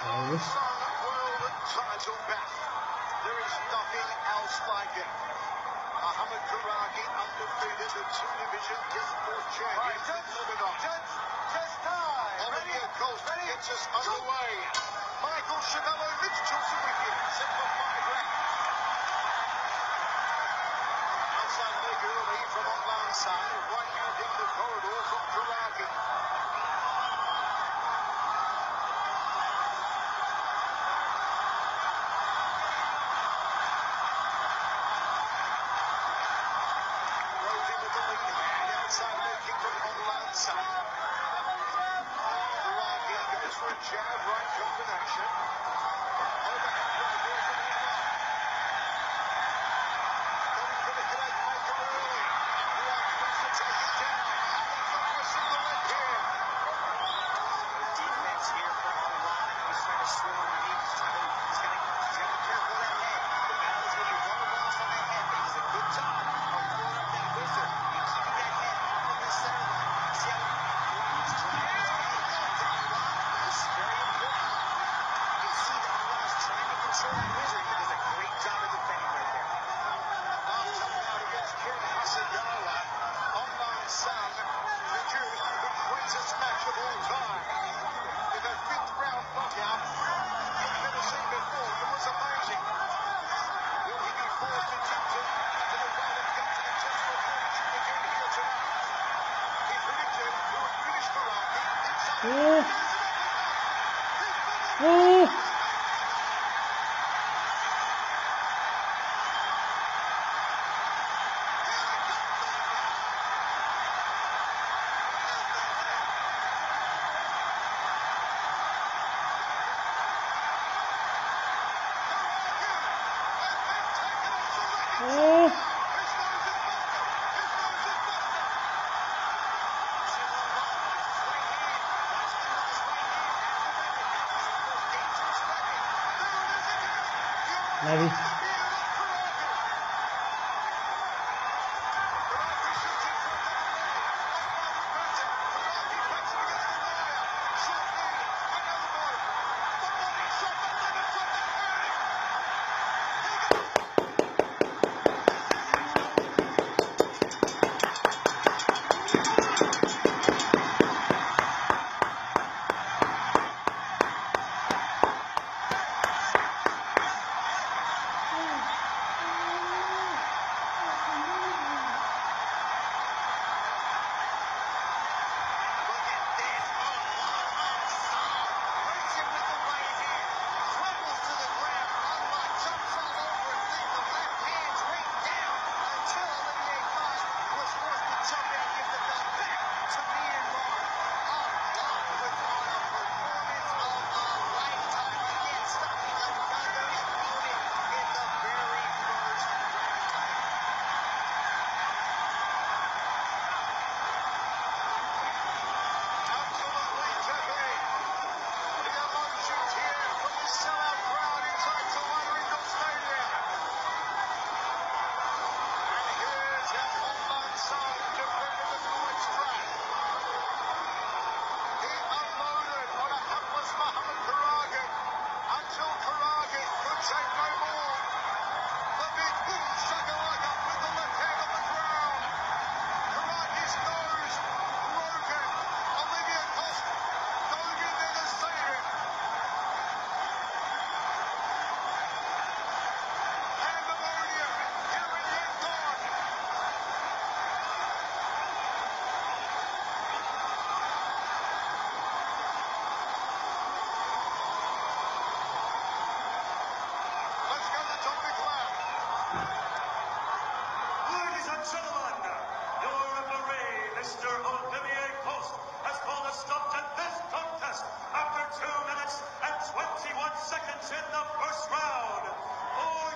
World title back. There is nothing else like it. Muhammad Karagi, undefeated at 2 division, is more champion than Lebanon. Just time. Olivia Colston gets us underway. Michael Chiavello, Mitch Chilson with you. Set for 5 rounds. Hassan Legurli from Online Sun, right now down the corridor from Karagi. Karagi goes for a jab, right combination. Overhead from the ball from Iman. Going for the head, make it early. Karagi wants to take it down. Looks like we're seeing the leg here. Defense here from Iman. He's trying to swim underneath. He's got to be careful of that head. The battle's going to be one loss on that head, but he does a good job of pulling up that whistle and keeping that head off of the center line. See how Karagi's trying to it's very important. You see that Iman's trying to control that wizard. He does a great job of defending right there. Last time out against Ken Hasagawa, Online Sun produced the greatest match of all time. With a 5th round knockout you've never seen before. It was amazing. Will he be forced to tip to the Golden Gate to the test for fortune again here tonight? He predicted who would finish Karagi inside. Maybe. Ladies and gentlemen, your referee, Mr. Olivier Coste, has called a stop to this contest after 2 minutes and 21 seconds in the first round. For